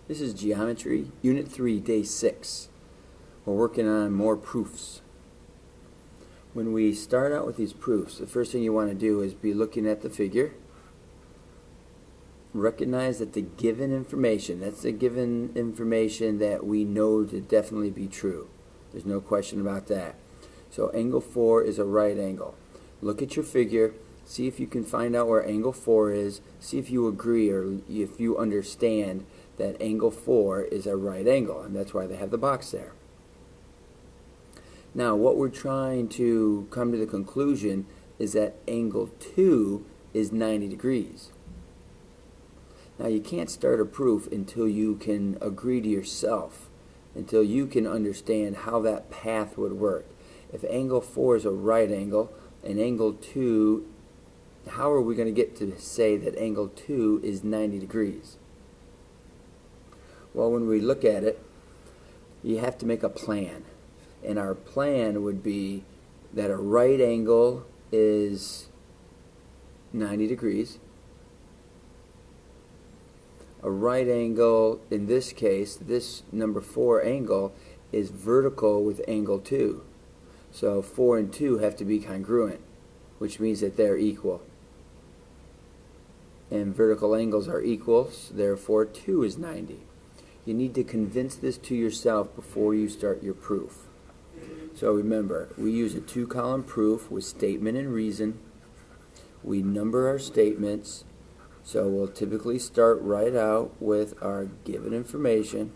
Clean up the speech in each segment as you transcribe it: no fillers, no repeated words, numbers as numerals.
This is Geometry, Unit 3, Day 6. We're working on more proofs. When we start out with these proofs, the first thing you want to do is be looking at the figure. Recognize that the given information, that's the given information that we know to definitely be true. There's no question about that. So angle 4 is a right angle. Look at your figure, see if you can find out where angle 4 is, see if you agree or if you understand that angle 4 is a right angle, and that's why they have the box there. Now what we're trying to come to the conclusion is that angle 2 is 90 degrees. Now you can't start a proof until you can agree to yourself, until you can understand how that path would work. If angle 4 is a right angle and angle 2, how are we going to get to say that angle 2 is 90 degrees? Well, when we look at it, you have to make a plan. And our plan would be that a right angle is 90 degrees. A right angle, in this case, this number 4 angle, is vertical with angle 2. So 4 and 2 have to be congruent, which means that they're equal. And vertical angles are equal, so therefore 2 is 90. You need to convince this to yourself before you start your proof. So remember, we use a 2-column proof with statement and reason. We number our statements. So we'll typically start right out with our given information.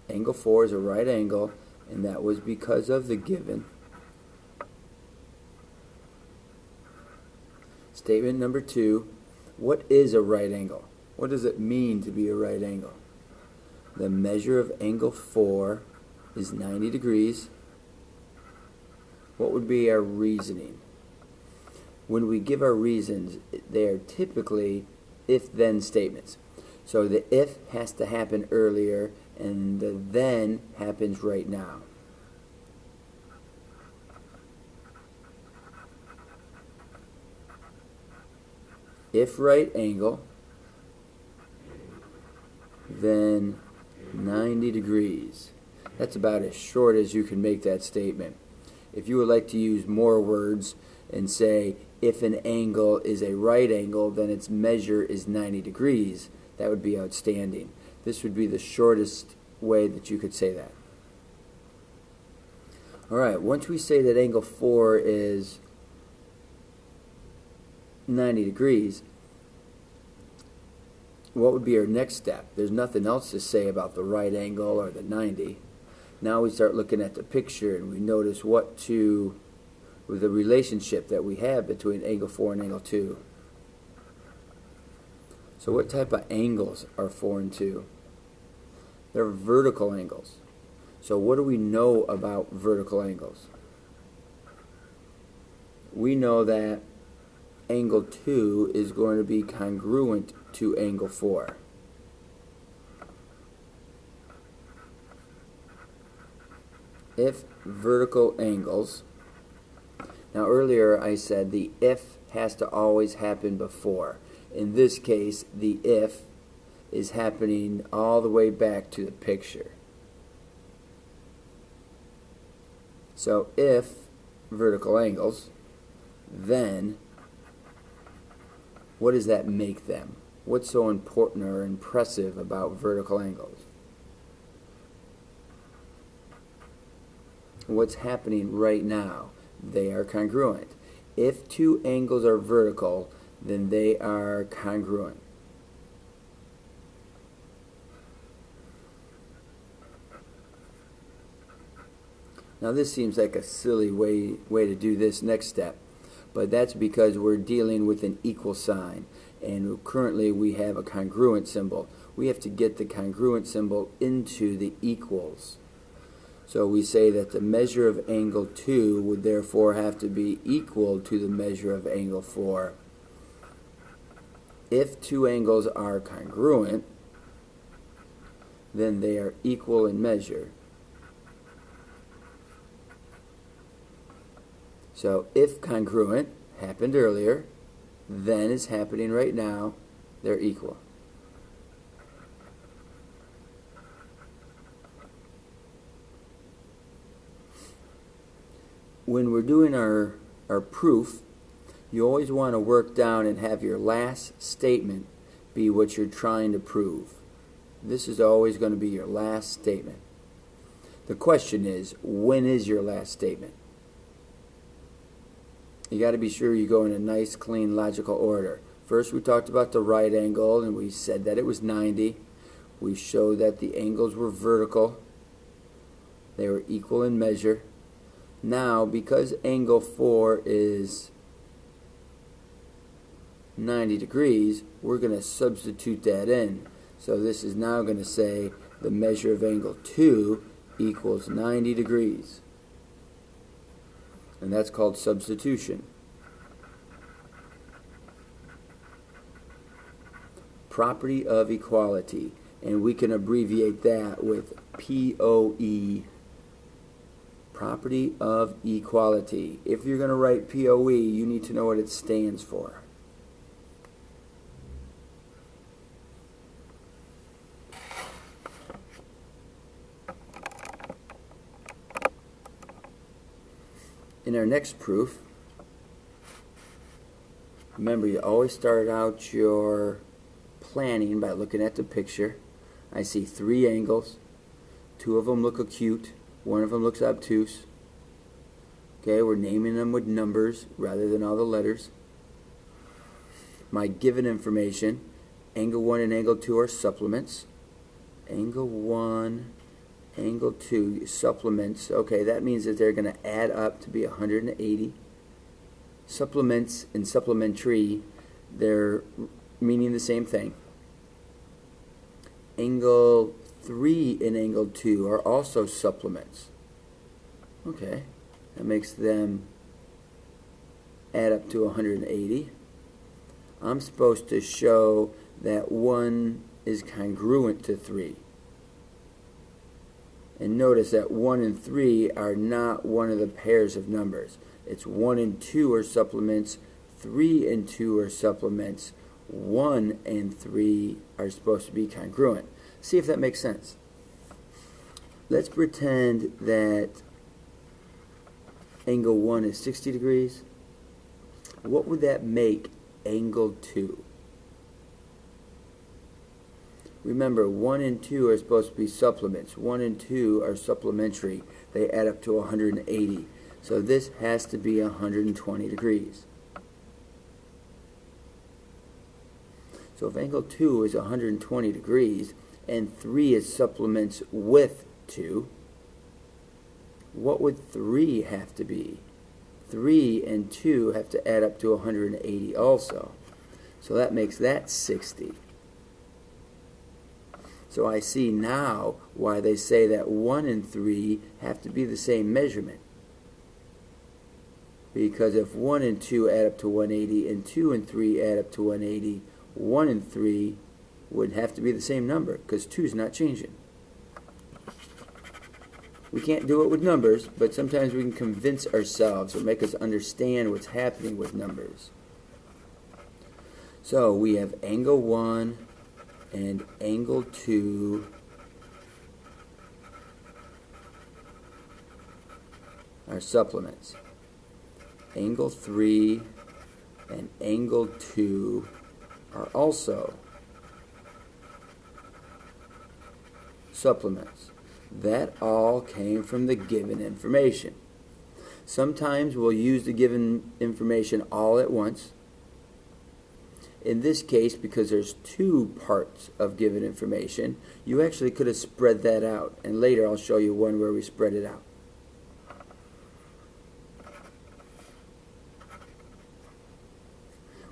Angle 4 is a right angle, and that was because of the given. Statement number 2, what is a right angle? What does it mean to be a right angle? The measure of angle 4 is 90 degrees. What would be our reasoning? When we give our reasons, they are typically if-then statements. So the if has to happen earlier, and the then happens right now. If right angle, then 90 degrees. That's about as short as you can make that statement. If you would like to use more words and say, if an angle is a right angle, then its measure is 90 degrees, that would be outstanding. This would be the shortest way that you could say that. Alright, once we say that angle 4 is 90 degrees, what would be our next step? There's nothing else to say about the right angle or the 90. Now we start looking at the picture and we notice the relationship that we have between angle 4 and angle 2. So what type of angles are 4 and 2? They're vertical angles. So what do we know about vertical angles? We know that angle 2 is going to be congruent to angle 4. If vertical angles, now earlier I said the if has to always happen before. In this case, the if is happening all the way back to the picture. So if vertical angles, then what does that make them? What's so important or impressive about vertical angles? What's happening right now? They are congruent. If two angles are vertical, then they are congruent. Now this seems like a silly way to do this next step, but that's because we're dealing with an equal sign, and currently we have a congruent symbol. We have to get the congruent symbol into the equals. So we say that the measure of angle 2 would therefore have to be equal to the measure of angle 4. If two angles are congruent, then they are equal in measure. So if congruent happened earlier, then is happening right now, they're equal. When we're doing our proof, you always want to work down and have your last statement be what you're trying to prove. This is always going to be your last statement. The question is, when is your last statement? You got to be sure you go in a nice, clean, logical order. First, we talked about the right angle, and we said that it was 90. We showed that the angles were vertical. They were equal in measure. Now, because angle 4 is 90 degrees, we're going to substitute that in. So this is now going to say the measure of angle 2 equals 90 degrees. And that's called substitution. Property of equality. And we can abbreviate that with POE. Property of equality. If you're going to write POE, you need to know what it stands for. In our next proof, remember you always start out your planning by looking at the picture. I see 3 angles. 2 of them look acute. 1 of them looks obtuse. Okay, we're naming them with numbers rather than all the letters. My given information, angle 1 and angle 2 are supplements. Angle 1, angle 2, supplements. Okay, that means that they're going to add up to be 180. Supplements and supplementary, they're meaning the same thing. Angle 3 and angle 2 are also supplements. Okay, that makes them add up to 180. I'm supposed to show that 1 is congruent to 3. And notice that 1 and 3 are not one of the pairs of numbers. It's 1 and 2 are supplements, 3 and 2 are supplements, 1 and 3 are supposed to be congruent. See if that makes sense. Let's pretend that angle 1 is 60 degrees. What would that make angle 2? Remember, 1 and 2 are supposed to be supplements. 1 and 2 are supplementary. They add up to 180. So this has to be 120 degrees. So if angle 2 is 120 degrees and 3 is supplements with 2, what would 3 have to be? 3 and 2 have to add up to 180 also. So that makes that 60. So I see now why they say that 1 and 3 have to be the same measurement. Because if 1 and 2 add up to 180 and 2 and 3 add up to 180, 1 and 3 would have to be the same number because 2 is not changing. We can't do it with numbers, but sometimes we can convince ourselves or make us understand what's happening with numbers. So we have angle 1 and angle 2 are supplements. Angle 3 and angle 2 are also supplements. That all came from the given information. Sometimes we'll use the given information all at once. In this case, because there's 2 parts of given information, you actually could have spread that out. And later I'll show you one where we spread it out.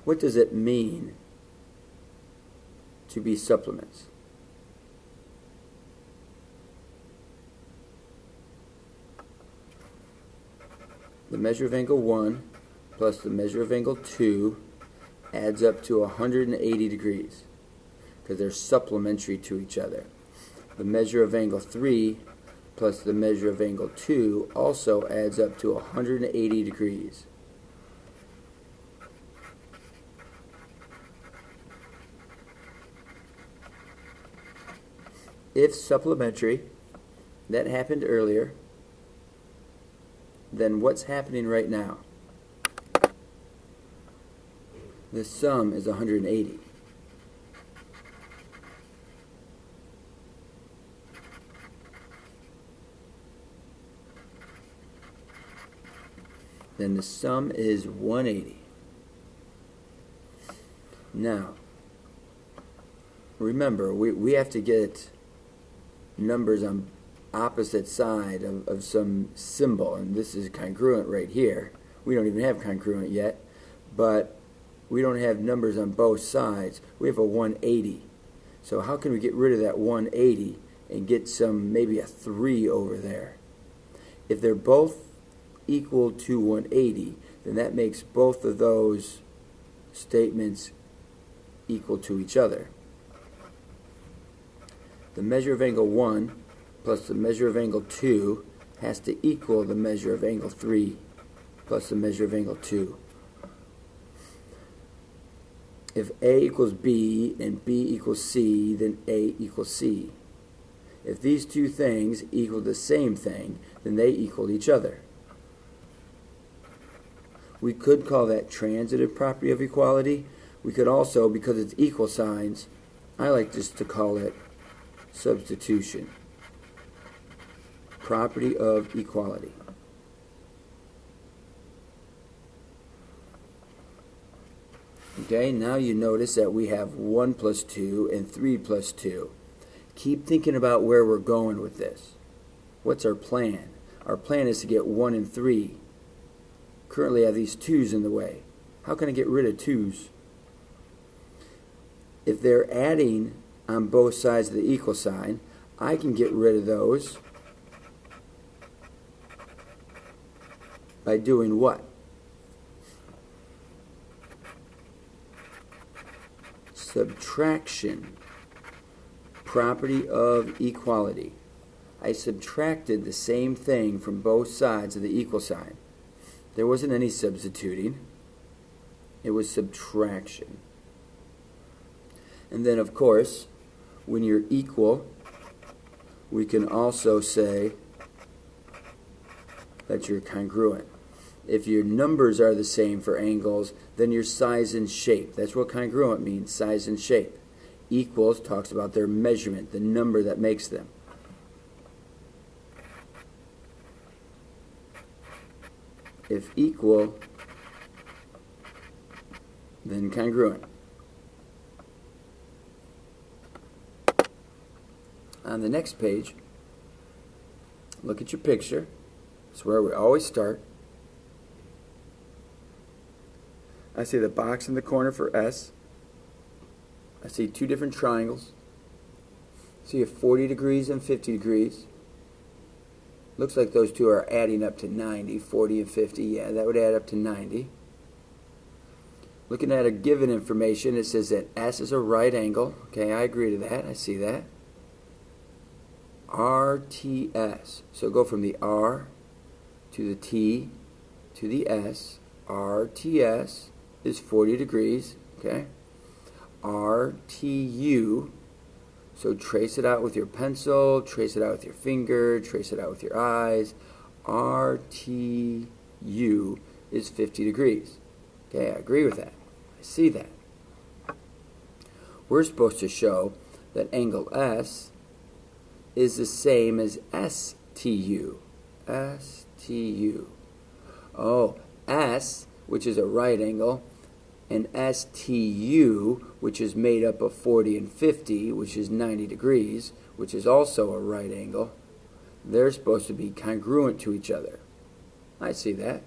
What does it mean to be supplements? The measure of angle 1 plus the measure of angle 2 adds up to 180 degrees because they're supplementary to each other. The measure of angle 3 plus the measure of angle 2 also adds up to 180 degrees. if supplementary, that happened earlier, then what's happening right now? The sum is 180. Then the sum is 180. Now, remember, we have to get numbers on opposite side of some symbol, and this is congruent right here. We don't even have congruent yet, but we don't have numbers on both sides. We have a 180. So how can we get rid of that 180 and get some, maybe a 3 over there? If they're both equal to 180, then that makes both of those statements equal to each other. The measure of angle 1 plus the measure of angle 2 has to equal the measure of angle 3 plus the measure of angle 2. If A equals B and B equals C, then A equals C. If these two things equal the same thing, then they equal each other. We could call that transitive property of equality. We could also, because it's equal signs, I like just to call it substitution. Property of equality. Okay, now you notice that we have 1 plus 2 and 3 plus 2. Keep thinking about where we're going with this. What's our plan? Our plan is to get 1 and 3. Currently I have these 2's in the way. How can I get rid of 2's? If they're adding on both sides of the equal sign, I can get rid of those by doing what? Subtraction. Property of equality. I subtracted the same thing from both sides of the equal sign. There wasn't any substituting. It was subtraction. And then, of course, when you're equal, we can also say that you're congruent. If your numbers are the same for angles, then your size and shape. That's what congruent means, size and shape. Equals talks about their measurement, the number that makes them. If equal, then congruent. On the next page, look at your picture. It's where we always start. I see the box in the corner for S. I see two different triangles. I see a 40 degrees and 50 degrees. Looks like those two are adding up to 90, 40 and 50. Yeah, that would add up to 90. Looking at a given information, it says that S is a right angle. Okay, I agree to that. I see that. RTS. So go from the R to the T to the S. RTS is 40 degrees. Okay. RTU. So trace it out with your pencil, trace it out with your finger, trace it out with your eyes. RTU is 50 degrees. Okay, I agree with that. I see that. We're supposed to show that angle S is the same as STU. STU. Oh, S, which is a right angle, and STU, which is made up of 40 and 50, which is 90 degrees, which is also a right angle, they're supposed to be congruent to each other. I see that.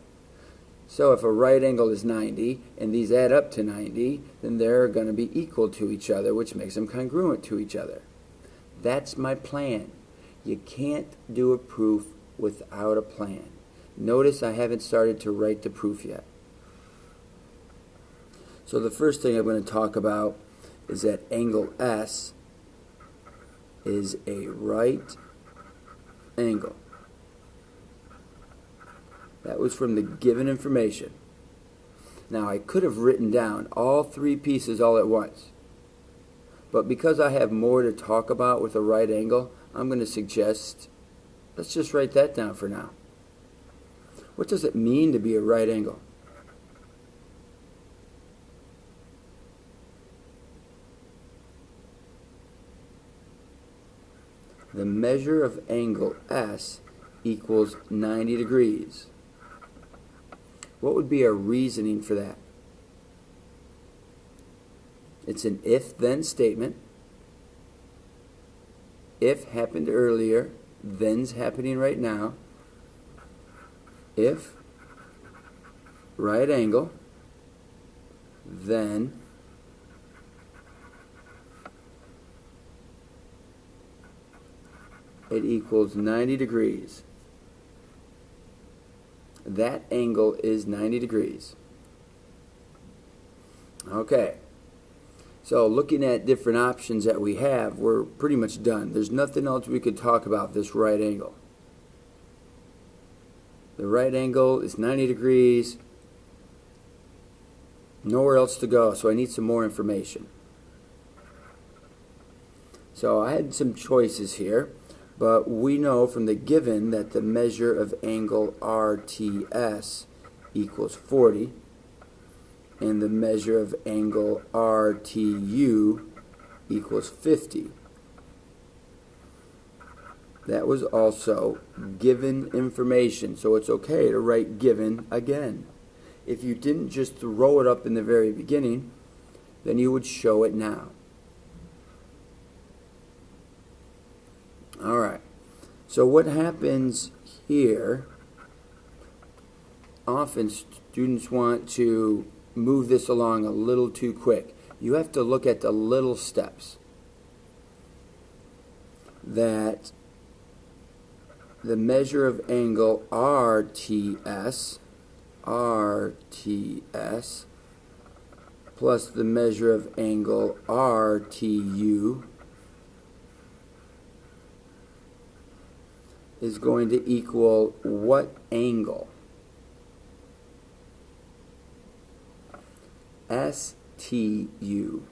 So if a right angle is 90, and these add up to 90, then they're going to be equal to each other, which makes them congruent to each other. That's my plan. You can't do a proof without a plan. Notice I haven't started to write the proof yet. So the first thing I'm going to talk about is that angle S is a right angle. That was from the given information. Now I could have written down all three pieces all at once, But because I have more to talk about with a right angle, I'm going to suggest, let's just write that down for now. What does it mean to be a right angle? The measure of angle S equals 90 degrees. What would be our reasoning for that? It's an if-then statement. If happened earlier, then's happening right now. If right angle, then it equals 90 degrees. That angle is 90 degrees. Okay. So looking at different options that we have, we're pretty much done. There's nothing else we could talk about this right angle. The right angle is 90 degrees. Nowhere else to go, so I need some more information. So I had some choices here, but we know from the given that the measure of angle RTS equals 40. And the measure of angle RTU equals 50. That was also given information, so it's okay to write given again. If you didn't just throw it up in the very beginning, then you would show it now. Alright, so what happens here, often students want to move this along a little too quick. You have to look at the little steps. That the measure of angle RTS plus the measure of angle RTU is going to equal what angle? STU.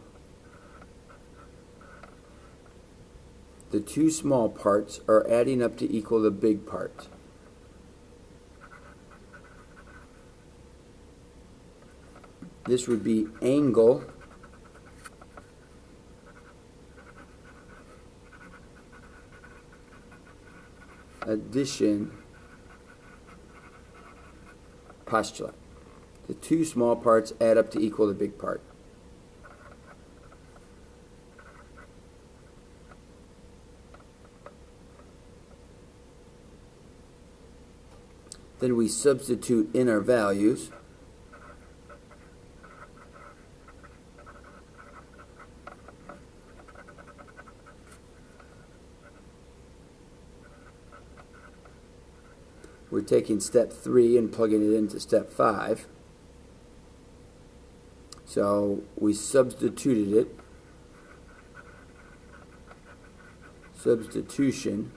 The two small parts are adding up to equal the big part. This would be angle addition postulate. The two small parts add up to equal the big part. Then we substitute in our values. We're taking step 3 and plugging it into step 5. So we substituted it. Substitution,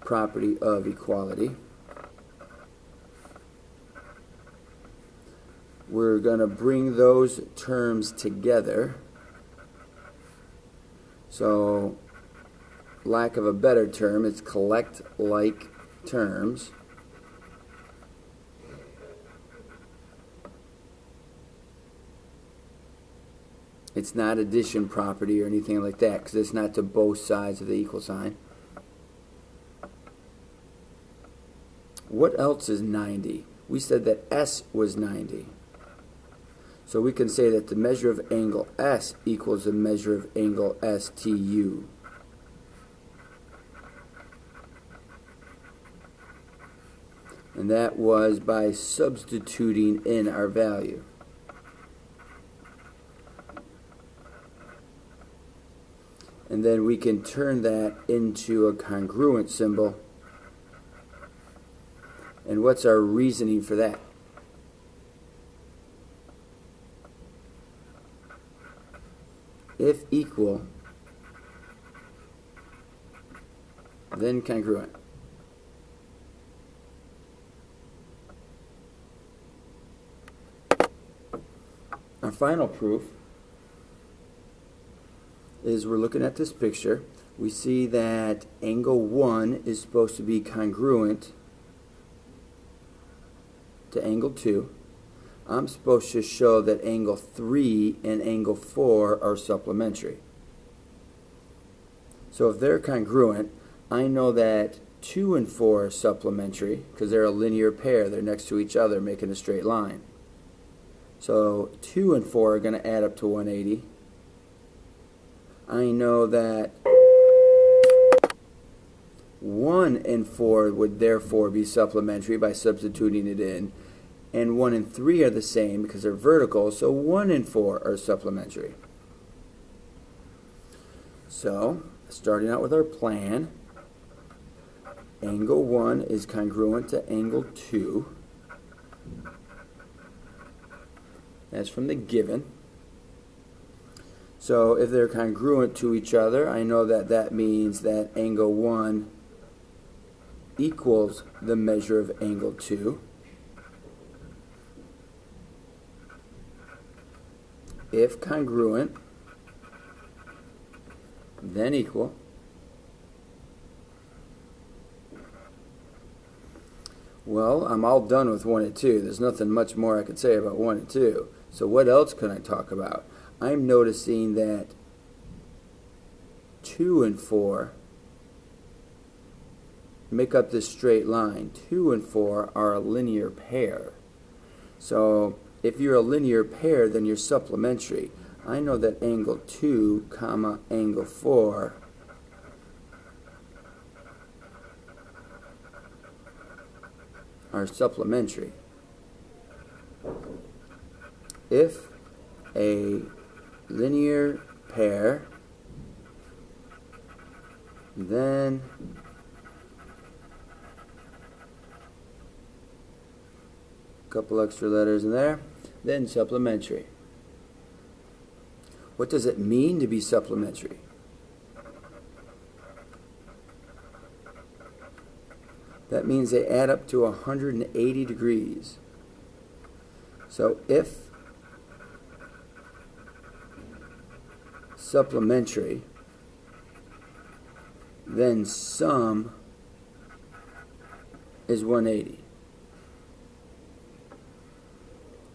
property of equality. We're going to bring those terms together. So, lack of a better term, it's collect like terms. It's not addition property or anything like that because it's not to both sides of the equal sign. What else is 90? We said that S was 90. So we can say that the measure of angle S equals the measure of angle STU. And that was by substituting in our value. And then we can turn that into a congruent symbol. And what's our reasoning for that? If equal, then congruent. Our final proof is we're looking at this picture. We see that angle 1 is supposed to be congruent to angle 2. I'm supposed to show that angle 3 and angle 4 are supplementary. So if they're congruent, I know that 2 and 4 are supplementary because they're a linear pair. They're next to each other making a straight line. So 2 and 4 are going to add up to 180. I know that 1 and 4 would therefore be supplementary by substituting it in. And 1 and 3 are the same because they're vertical, so 1 and 4 are supplementary. So, starting out with our plan, angle 1 is congruent to angle 2. That's from the given. So if they're congruent to each other, I know that that means that angle 1 equals the measure of angle 2. If congruent, then equal. Well, I'm all done with 1 and 2. There's nothing much more I could say about 1 and 2. So what else can I talk about? I'm noticing that 2 and 4 make up this straight line. 2 and 4 are a linear pair. So if you're a linear pair, then you're supplementary. I know that angle 2, comma, angle 4 are supplementary. If a linear pair, then a couple extra letters in there, then supplementary. What does it mean to be supplementary? That means they add up to 180 degrees. So if supplementary, then sum is 180.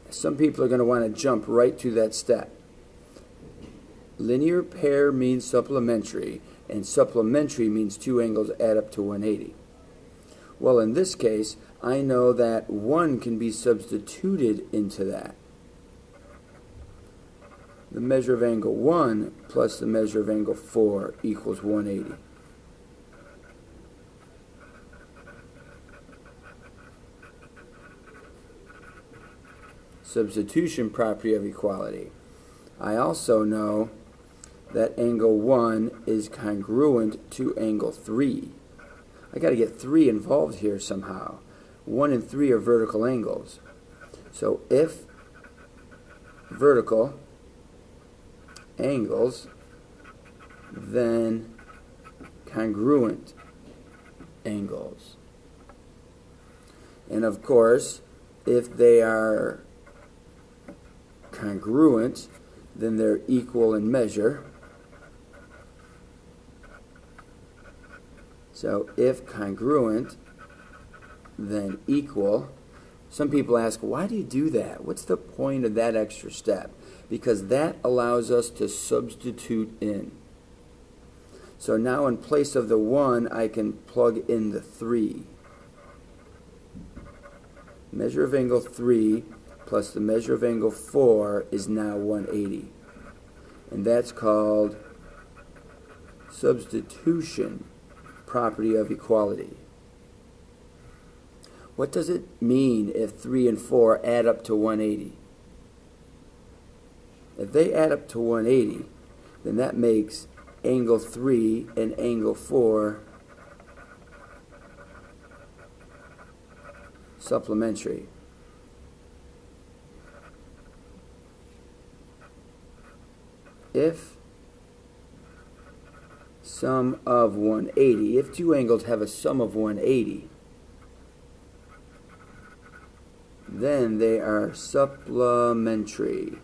Some people are going to want to jump right to that step. Linear pair means supplementary, and supplementary means two angles add up to 180. Well, in this case, I know that 1 can be substituted into that. The measure of angle 1 plus the measure of angle 4 equals 180. Substitution property of equality. I also know that angle 1 is congruent to angle 3. I got to get 3 involved here somehow. 1 and 3 are vertical angles. So if vertical angles, then congruent angles. And of course, if they are congruent, then they're equal in measure. So if congruent, then equal. Some people ask, why do you do that? What's the point of that extra step? Because that allows us to substitute in. So now in place of the 1, I can plug in the 3. Measure of angle 3 plus the measure of angle 4 is now 180. And that's called substitution property of equality. What does it mean if 3 and 4 add up to 180? If they add up to 180, then that makes angle 3 and angle 4 supplementary. If sum of 180, if two angles have a sum of 180, then they are supplementary.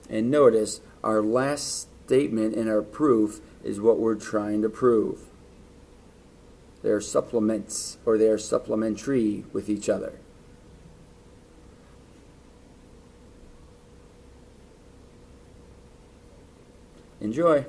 And notice our last statement in our proof is what we're trying to prove. They're supplements, or they are supplementary with each other. Enjoy.